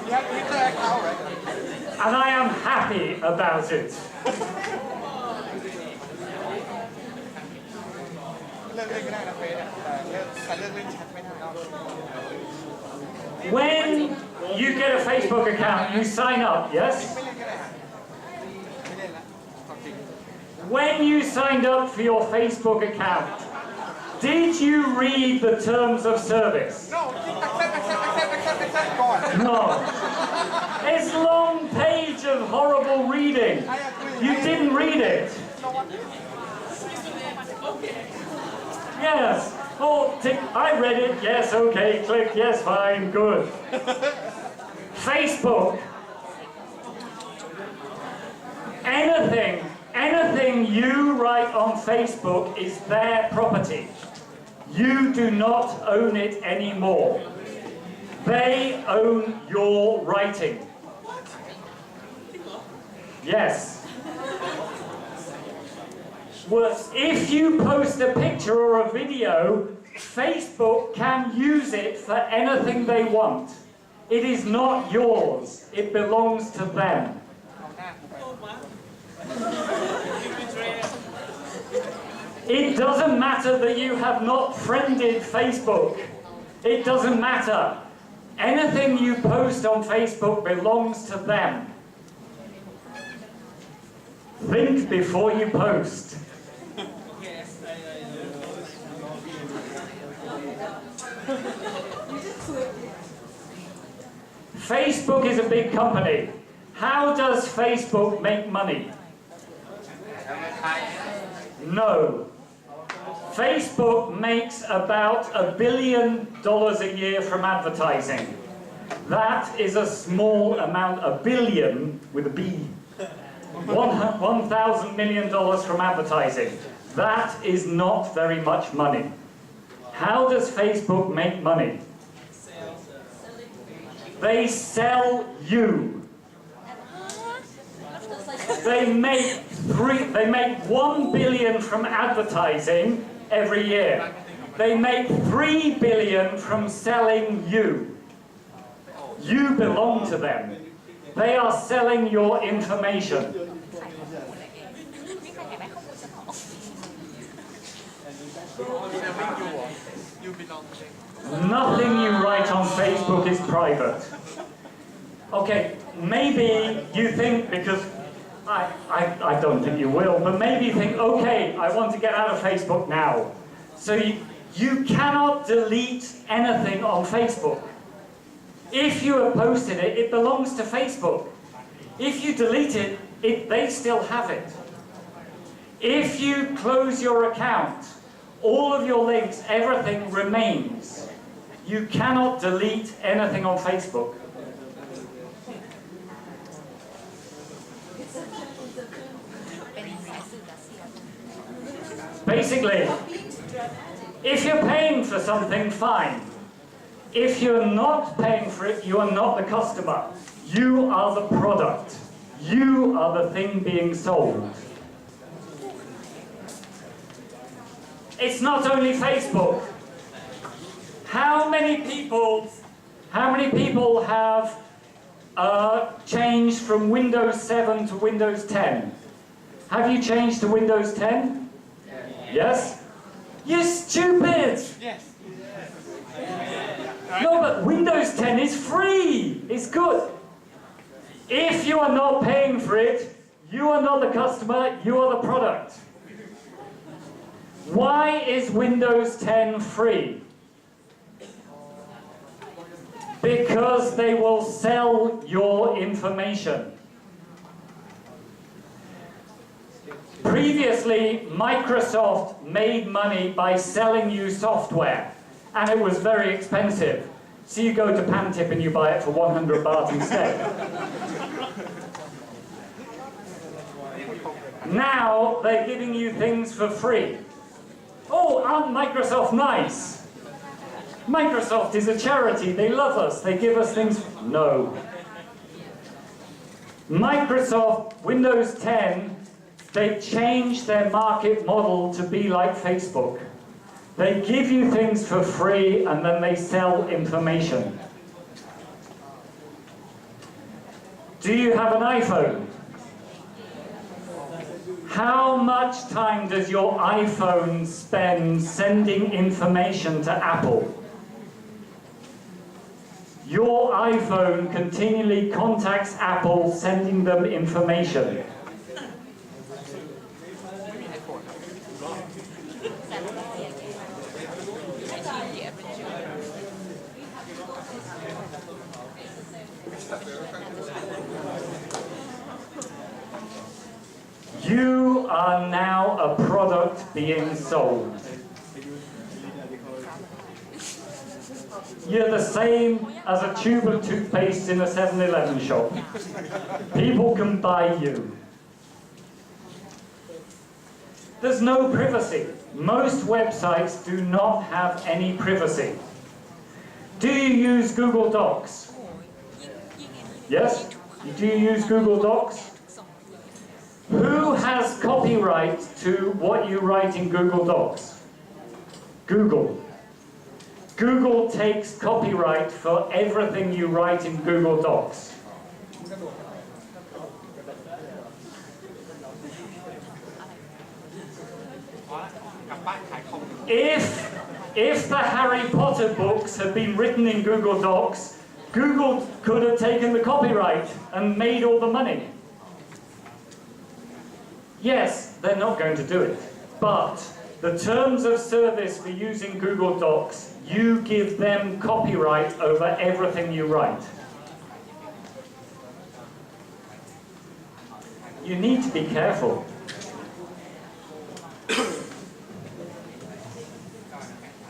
You have Twitter account, right? And I am happy about it. เลิกเล่นก็ได้นะเฟซอ่ะแต่เลิกเล่นแชทไม่ได้ When you get a Facebook account, you sign up, yes? ไม่เล่นก็ได้ฮะไม่เล่นละความจริง When you signed up for your Facebook account, did you read the terms of service? No accept ก่อน No. It's a long page of horrible reading. You didn't read it. Yes. Oh, I read it. Yes, okay. Click. Yes, fine. Good. Facebook. Anything you write on Facebook is their property. You do not own it anymore. They own your writing. Yes. Worse, if you post a picture or a video, Facebook can use it for anything they want. It is not yours. It belongs to them. It doesn't matter that you have not friended Facebook. It doesn't matter. Anything you post on Facebook belongs to them. Think before you post. Facebook is a big company. How does Facebook make money? No. Facebook makes about $1 billion a year from advertising. That is a small amount, a billion with a B. $1,000 million from advertising. That is not very much money. How does Facebook make money? They sell you. They make $1 billion from advertising every year. They make $3 billion from selling you. You belong to them. They are selling your information. Nothing you write on Facebook is private. Okay, maybe you think, because I don't think you will, but maybe you think, okay, I want to get out of Facebook now. So you cannot delete anything on Facebook. If you have posted it, it belongs to Facebook. If you delete it, they still have it. If you close your account, all of your links, everything remains. You cannot delete anything on Facebook. Basically, if you're paying for something, fine. If you're not paying for it, you are not the customer. You are the product. You are the thing being sold. It's not only Facebook. How many people have changed from Windows 7 to Windows 10? Have you changed to Windows 10? Yes? You're stupid! Yes. No, but Windows 10 is free! It's good! If you are not paying for it, you are not the customer, you are the product. Why is Windows 10 free? Because they will sell your information. Previously, Microsoft made money by selling you software, and it was very expensive. So you go to Pantip and you buy it for 100 baht instead. Now they're giving you things for free. Oh, aren't Microsoft nice? Microsoft is a charity, they love us, they give us things. No. Microsoft, Windows 10, they changed their market model to be like Facebook. They give you things for free and then they sell information. Do you have an iPhone? How much time does your iPhone spend sending information to Apple? Your iPhone continually contacts Apple, sending them information. You are now a product being sold. You're the same as a tube of toothpaste in a 7-Eleven shop. People can buy you. There's no privacy. Most websites do not have any privacy. Do you use Google Docs? Yes? Do you use Google Docs? Who has copyright to what you write in Google Docs? Google. Google takes copyright for everything you write in Google Docs. If the Harry Potter books had been written in Google Docs, Google could have taken the copyright and made all the money. Yes, they're not going to do it, but the terms of service for using Google Docs, you give them copyright over everything you write. You need to be careful.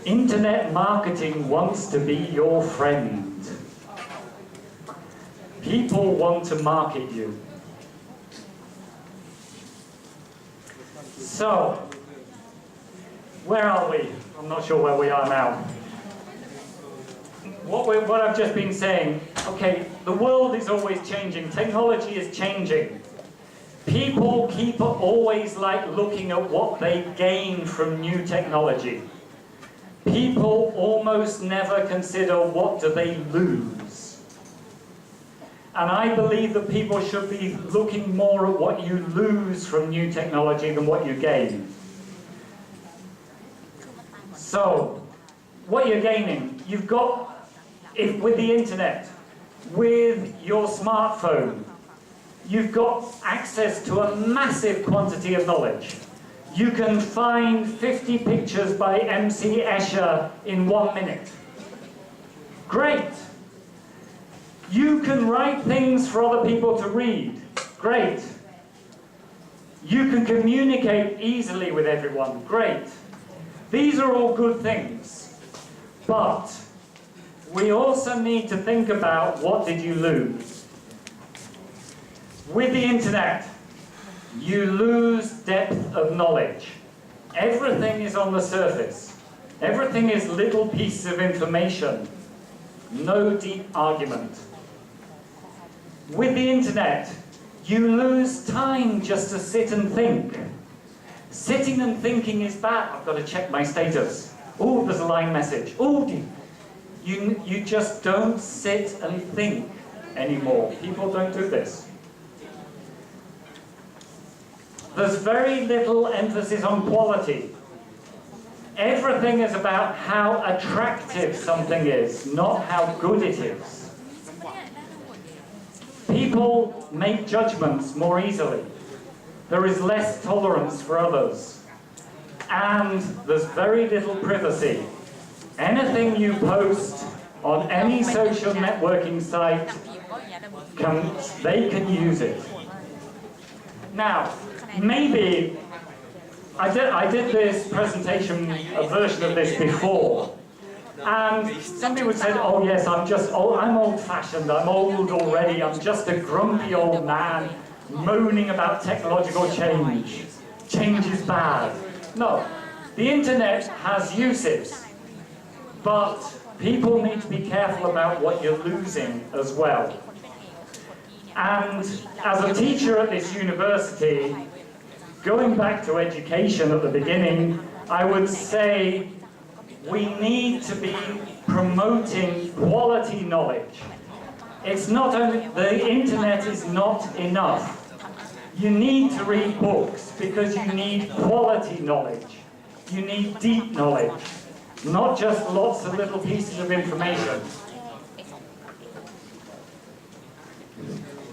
Internet marketing wants to be your friend. People want to market you. So, where are we? I'm not sure where we are now. What I've just been saying, okay, the world is always changing. Technology is changing. People always like looking at what they gain from new technology. People almost never consider what do they lose. And I believe that people should be looking more at what you lose from new technology than what you gain. So, what you're gaining, you've got, with the internet, with your smartphone, you've got access to a massive quantity of knowledge. You can find 50 pictures by M.C. Escher in 1 minute. Great. You can write things for other people to read. Great. You can communicate easily with everyone. Great. These are all good things. But we also need to think about what did you lose. With the internet, you lose depth of knowledge. Everything is on the surface. Everything is little pieces of information. No deep argument. With the internet, you lose time just to sit and think. Sitting and thinking is bad. I've got to check my status. Oh, there's a line message. Oh, you just don't sit and think anymore. People don't do this. There's very little emphasis on quality. Everything is about how attractive something is, not how good it is. People make judgments more easily. There is less tolerance for others. And there's very little privacy. Anything you post on any social networking site, they can use it. Now, maybe I did this presentation, a version of this before, and somebody would say, oh yes, I'm old-fashioned, I'm old already, I'm just a grumpy old man moaning about technological change. Change is bad. No, the internet has uses, but people need to be careful about what you're losing as well. And as a teacher at this university, going back to education at the beginning, I would say we need to be promoting quality knowledge. It's not only, the internet is not enough. You need to read books because you need quality knowledge. You need deep knowledge, not just lots of little pieces of information.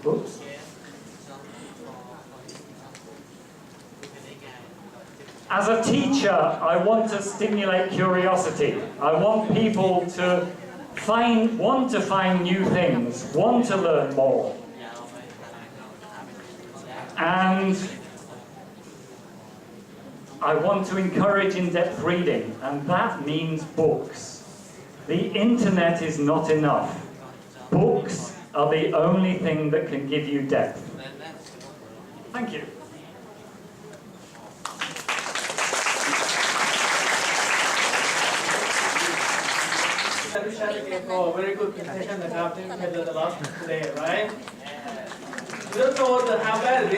Oops. As a teacher, I want to stimulate curiosity. I want people to want to find new things, want to learn more. And I want to encourage in-depth reading, and that means books. The internet is not enough. Books are the only thing that can give you depth. Thank you. For a very good presentation that I've been the last day, right? We don't know how bad it is.